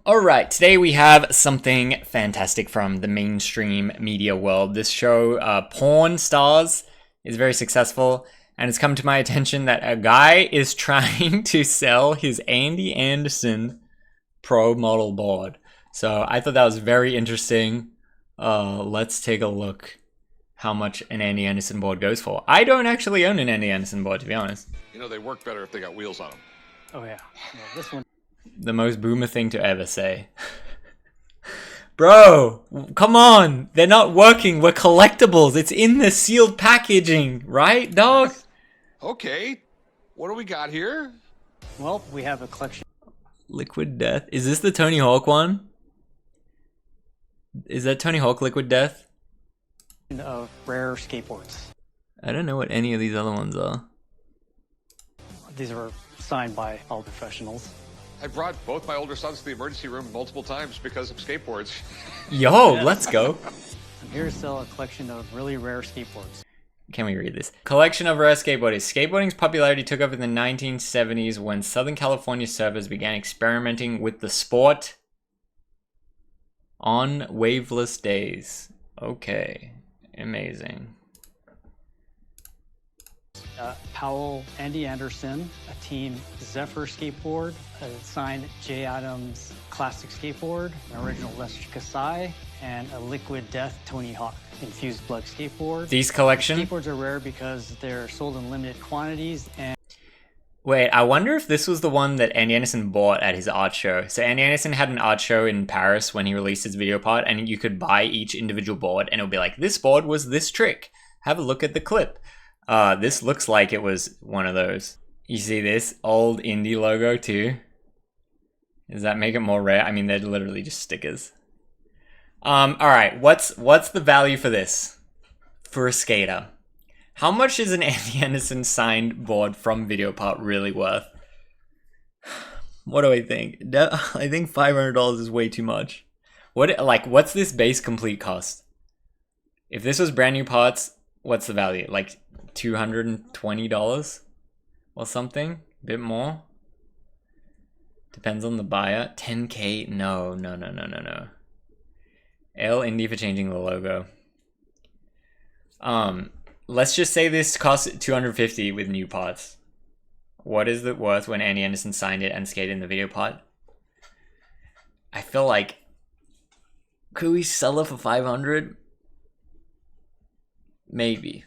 Alright, today we have something fantastic from the mainstream media world. This show, Porn Stars, is very successful, and it's come to my attention that a guy is trying to sell his Andy Anderson Pro model board. So I thought that was very interesting. Let's take a look how much an Andy Anderson board goes for. I don't actually own an Andy Anderson board, to be honest. You know, they work better if they got wheels on them. Oh yeah, this one. The most boomer thing to ever say. Bro, come on. They're not working. We're collectibles. It's in the sealed packaging, right, dog? Okay, what do we got here? Well, we have a collection Liquid Death. Is this the Tony Hawk one? Is that Tony Hawk Liquid Death? of rare skateboards. I don't know what any of these other ones are. These are signed by all professionals. I brought both my older sons to the emergency room multiple times because of skateboards. Yo, let's go. I'm here to sell a collection of really rare skateboards. Can we read this? Collection of rare skateboarders. Skateboarding's popularity took off in the 1970s when Southern California surfers began experimenting with the sport on waveless days. Okay, amazing. Powell, Andy Anderson, a team Zephyr skateboard, a signed J. Adams classic skateboard, an original Lester Kasai, and a Liquid Death Tony Hawk infused blood skateboard. These collection? Skateboards are rare because they're sold in limited quantities and... Wait, I wonder if this was the one that Andy Anderson bought at his art show. So Andy Anderson had an art show in Paris when he released his video part, and you could buy each individual board, and it would be like, this board was this trick. Have a look at the clip. This looks like it was one of those. You see this old indie logo too? Does that make it more rare? I mean, they're literally just stickers. Alright, what's the value for this? For a skater? How much is an Andy Anderson signed board from video part really worth? What do I think? I think $500 is way too much. What's this base complete cost? If this was brand new parts, what's the value? Like $220 or something? A bit more? Depends on the buyer. 10K? No. L Indie for changing the logo. Let's just say this costs $250 with new parts. What is it worth when Andy Anderson signed it and skated in the video part? I feel like, could we sell it for $500? Maybe.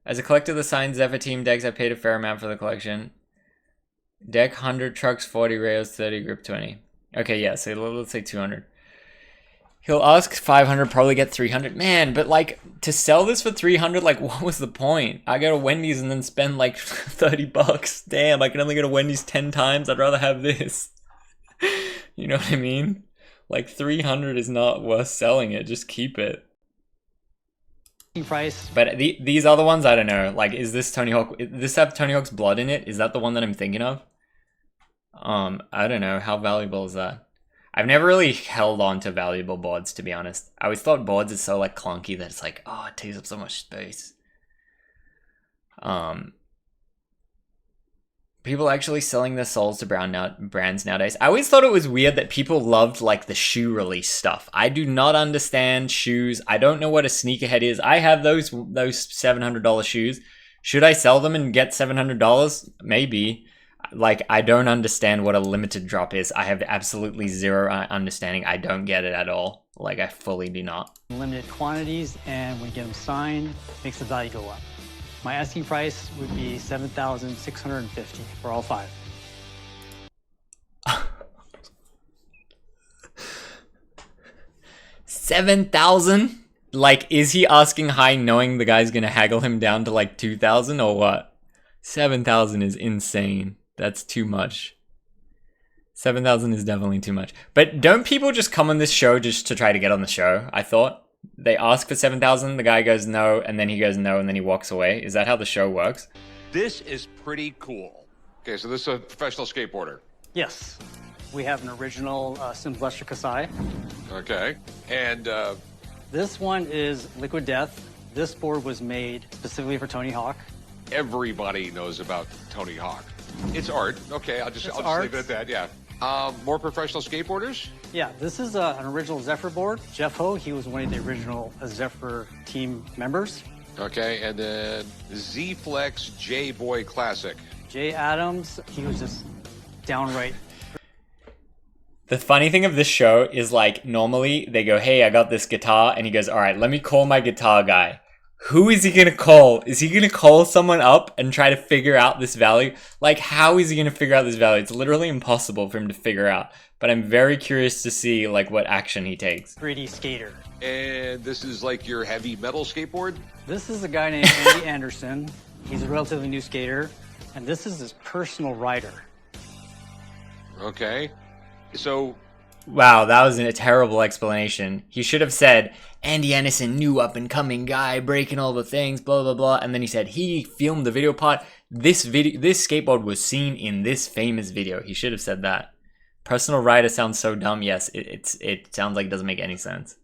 As a collector of the signed Zephyr team decks, I paid a fair amount for the collection. Deck 100 trucks, 40 rails, 30 grip, 20. Okay, yeah, so let's say 200. He'll ask 500, probably get 300. Man, but like, to sell this for 300, like, what was the point? I go to Wendy's and then spend like 30 bucks. Damn, I can only go to Wendy's 10 times. I'd rather have this. You know what I mean? Like, 300 is not worth selling it. Just keep it. Price. But these other ones, I don't know. Like, is this Tony Hawk? Does this have Tony Hawk's blood in it? Is that the one that I'm thinking of? I don't know. How valuable is that? I've never really held on to valuable boards, to be honest. I always thought boards is so like clunky that it's like, oh, it takes up so much space. People actually selling their souls to brands nowadays. I always thought it was weird that people loved like the shoe release stuff. I do not understand shoes. I don't know what a sneakerhead is. I have those $700 shoes. Should I sell them and get $700? Maybe. Like, I don't understand what a limited drop is. I have absolutely zero understanding. I don't get it at all. Like, I fully do not. Limited quantities, and when you get them signed, makes the value go up. My asking price would be $7,650 for all 5. $7,000? Like, is he asking high knowing the guy's gonna haggle him down to like 2,000 or what? 7,000 is insane. That's too much. 7,000 is definitely too much. But don't people just come on this show just to try to get on the show? I thought they ask for 7,000, the guy goes no, and then he goes no, and then he walks away. Is that how the show works? This is pretty cool. Okay, so this is a professional skateboarder. Yes. We have an original Sims Lester Kasai. Okay, and This one is Liquid Death. This board was made specifically for Tony Hawk. everybody knows about Tony Hawk. It's art. Okay, I'll just leave it at that. Yeah. More professional skateboarders? Yeah, this is an original Zephyr board. Jeff Ho, he was one of the original Zephyr team members. Okay, and then Z-Flex J-Boy Classic. Jay Adams, he was just downright. The funny thing of this show is, like, normally they go, hey, I got this guitar, and he goes, all right, let me call my guitar guy. Who is he gonna call? Is he gonna call someone up and try to figure out this value? Like, how is he gonna figure out this value? It's literally impossible for him to figure out. But I'm very curious to see, like, what action he takes. 3D skater. And this is like your heavy metal skateboard? This is a guy named Andy Anderson. He's a relatively new skater, and this is his personal rider. Okay. So, Wow, that was a terrible explanation. He should have said, Andy Anderson, new up-and-coming guy, breaking all the things, blah, blah, blah. And then he said, he filmed the video part. This skateboard was seen in this famous video. He should have said that. Personal rider sounds so dumb. Yes, it sounds like it doesn't make any sense.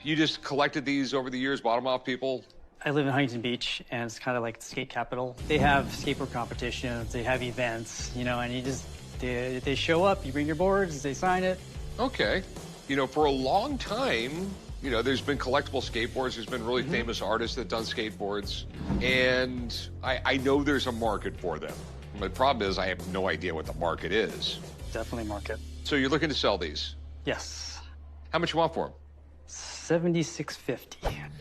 you just collected these over the years, bought them off people? I live in Huntington Beach, and it's kind of like the skate capital. They have skateboard competitions, they have events, you know, and you just, they show up, you bring your boards, they sign it. Okay. You know, for a long time, you know, there's been collectible skateboards. There's been really famous artists that done skateboards. And I know there's a market for them. The problem is I have no idea what the market is. Definitely market. So you're looking to sell these? Yes. How much you want for them? $76.50.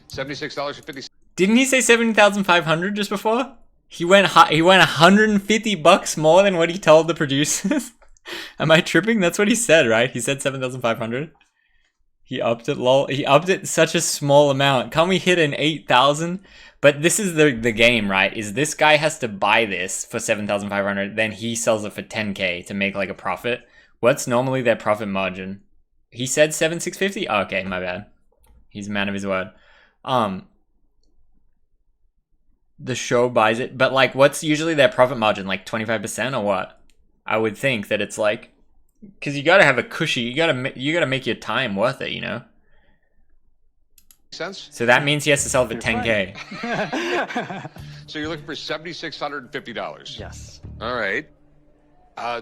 $76.50. Didn't he say 70,500 just before? He went $150 more than what he told the producers. Am I tripping? That's what he said, right? He said 7,500. He upped it, lol. He upped it such a small amount. Can't we hit an 8,000? But this is the game, right? Is this guy has to buy this for 7,500, then he sells it for 10K to make like a profit. What's normally their profit margin? He said 7,650? Oh, okay, my bad. He's a man of his word. The show buys it, but like, what's usually their profit margin? Like 25% or what? I would think that it's like, because you gotta have a cushy. You gotta make your time worth it, you know. Sense? So that means he has to sell it for 10K. So you're looking for $7,650. Yes. All right.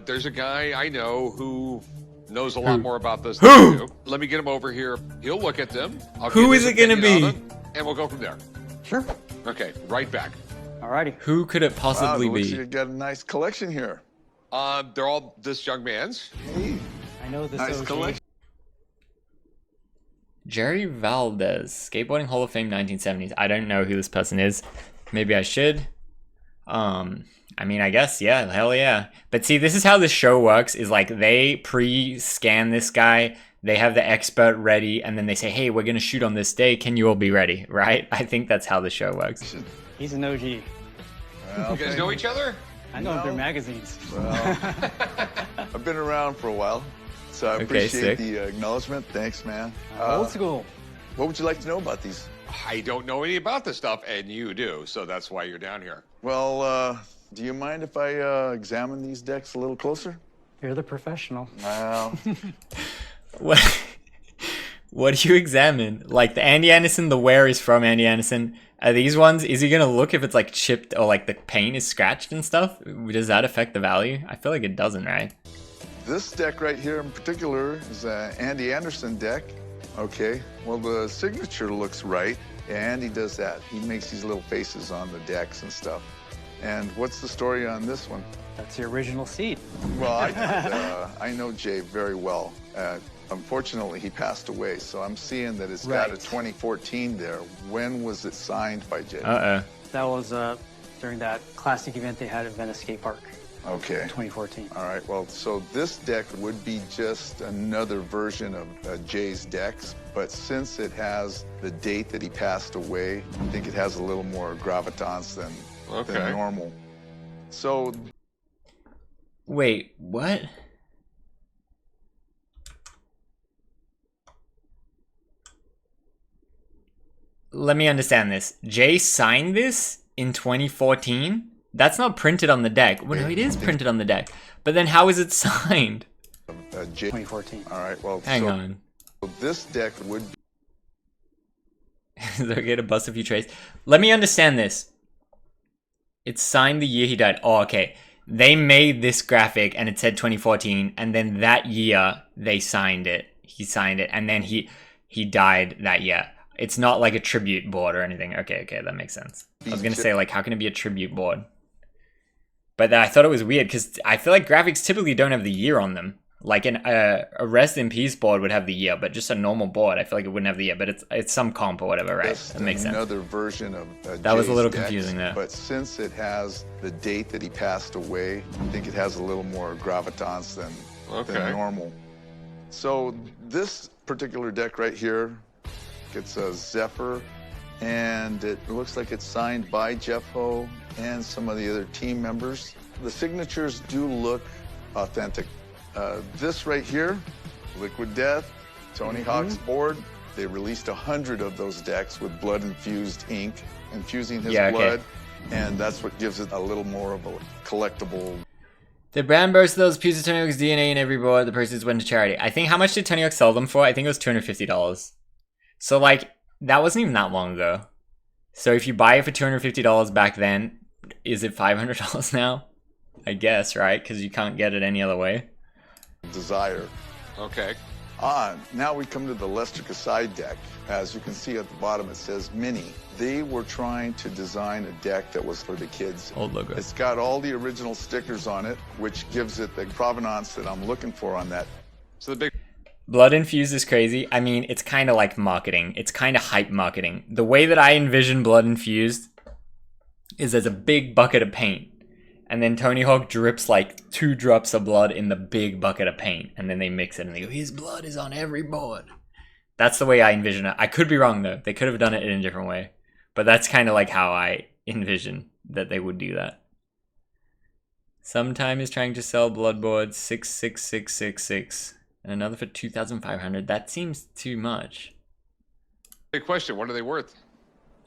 There's a guy I know who knows a lot more about this Who? than you. Let me get him over here. He'll look at them. I'll Who get is his it gonna opinion on be? them, and we'll go from there. Sure. Okay, right back. Alrighty. Who could it possibly Looks like be? you got a nice collection here. They're all this young man's. Hey, I know this nice OG. collection. Jerry Valdez, Skateboarding Hall of Fame 1970s. I don't know who this person is. Maybe I should. I mean, I guess, yeah, hell yeah. But see, this is how this show works, is like they pre-scan this guy, they have the expert ready, and then they say, hey, we're going to shoot on this day, can you all be ready, right? I think that's how the show works. He's an OG. You guys know each other? I know him No. through magazines. Well, I've been around for a while, so I Okay, appreciate sick. the acknowledgement. Thanks, man. Old school. What would you like to know about these? I don't know any about this stuff, and you do, so that's why you're down here. Well, do you mind if I examine these decks a little closer? You're the professional. Well, What do you examine? Like the Andy Anderson, the wear is from Andy Anderson. Are these ones, is he gonna look if it's like chipped or like the paint is scratched and stuff? Does that affect the value? I feel like it doesn't, right? this deck right here in particular is an Andy Anderson deck. Okay, well, the signature looks right. Andy does that. He makes these little faces on the decks and stuff. And what's the story on this one? That's the original seat. Well, I know Jay very well. Unfortunately, he passed away, so I'm seeing that it's got a Right. 2014 there. When was it signed by Jay? Uh-oh. That was during that classic event they had at Venice Skate Park Okay. in 2014. All right, well, so this deck would be just another version of Jay's decks, but since it has the date that he passed away, I think it has a little more gravitas than normal. So Wait, what? Let me understand this. Jay signed this in 2014? That's not printed on the deck. Well, no, it is printed on the deck. But then how is it signed? Jay, 2014. all right, well, Hang so on. this deck would be Is it okay to bust a few trays? Let me understand this. It's signed the year he died. Oh, okay. they made this graphic and it said 2014, and then that year they signed it. He signed it, and then he died that year. It's not like a tribute board or anything. Okay, that makes sense. I was gonna say, like, how can it be a tribute board? But I thought it was weird because I feel like graphics typically don't have the year on them. Like a Rest in Peace board would have the year, but just a normal board, I feel like it wouldn't have the year. But it's some comp or whatever, right? That makes sense. Another version of that was a little Jay's confusing there. But since it has the date that he passed away, I think it has a little more gravitas than normal. So this particular deck right here, it's a Zephyr, and it looks like it's signed by Jeff Ho and some of the other team members. The signatures do look authentic. This right here, Liquid Death, Tony Hawk's board, they released 100 of those decks with blood-infused ink, infusing his blood, and that's what gives it a little more of a collectible. The brand boasts those pieces of Tony Hawk's DNA in every board. The proceeds went to charity. I think, how much did Tony Hawk sell them for? I think it was $250. So, like, that wasn't even that long ago. So if you buy it for $250 back then, is it $500 now? I guess, right? Because you can't get it any other way. Desire. Okay. Now we come to the Lester Kasai deck. As you can see at the bottom, it says Mini. They were trying to design a deck that was for the kids. Old logo. It's got all the original stickers on it, which gives it the provenance that I'm looking for on that. So the big Blood Infused is crazy. I mean, it's kind of like marketing. It's kind of hype marketing. The way that I envision Blood Infused is there's a big bucket of paint, and then Tony Hawk drips like 2 drops of blood in the big bucket of paint, and then they mix it and they go, his blood is on every board. That's the way I envision it. I could be wrong though. They could have done it in a different way, but that's kind of like how I envision that they would do that. Sometime is trying to sell blood boards 66666 and another for 2,500. That seems too much. big question, what are they worth?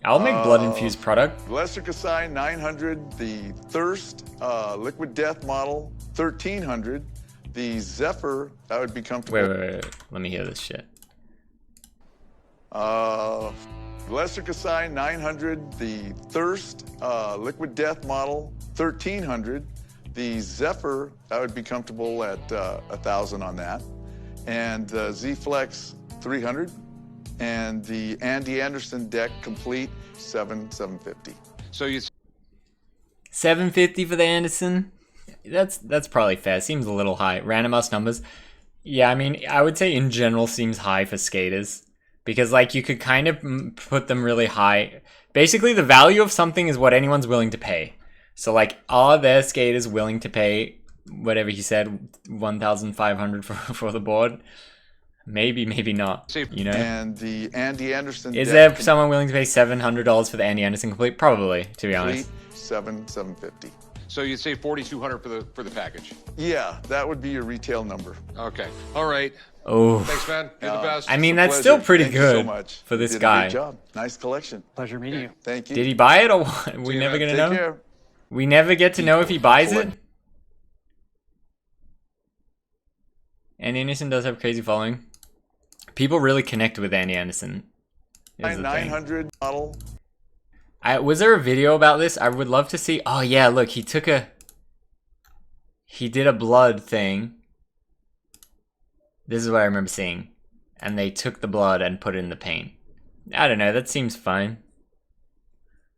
I'll make blood infused product. Lester Kasai 900, the Thirst Liquid Death model 1,300, the Zephyr, that would be comfortable. Wait. Let me hear this shit. Lester Kasai 900, the Thirst Liquid Death model 1,300, the Zephyr, that would be comfortable at 1,000 on that, and Z-Flex 300. And the Andy Anderson deck complete, $750. So you $750 for the Anderson? That's probably fair. Seems a little high. Random ass numbers. Yeah, I mean, I would say in general seems high for skaters. Because, like, you could kind of put them really high. Basically, the value of something is what anyone's willing to pay. So, like, are there skaters willing to pay, whatever he said, $1,500 for the board? Maybe, maybe not, you know? And the Andy Anderson is there someone willing to pay $700 for the Andy Anderson complete? Probably, to be honest. $750. So you'd say $4,200 for the package? Yeah, that would be your retail number. Okay. All right. Oh. Thanks, man. You're the best. I mean, that's still pretty Thank good you so much. for this You did guy. a great job. Nice collection. Pleasure meeting you. Thank you. Did he buy it or what? We never gonna know. Take care. We never get to know if he buys it. Andy Anderson does have a crazy following. People really connect with Andy Anderson. 900 model. Was there a video about this? I would love to see. Oh yeah, look, he did a blood thing. This is what I remember seeing. And they took the blood and put it in the paint. I don't know, that seems fine.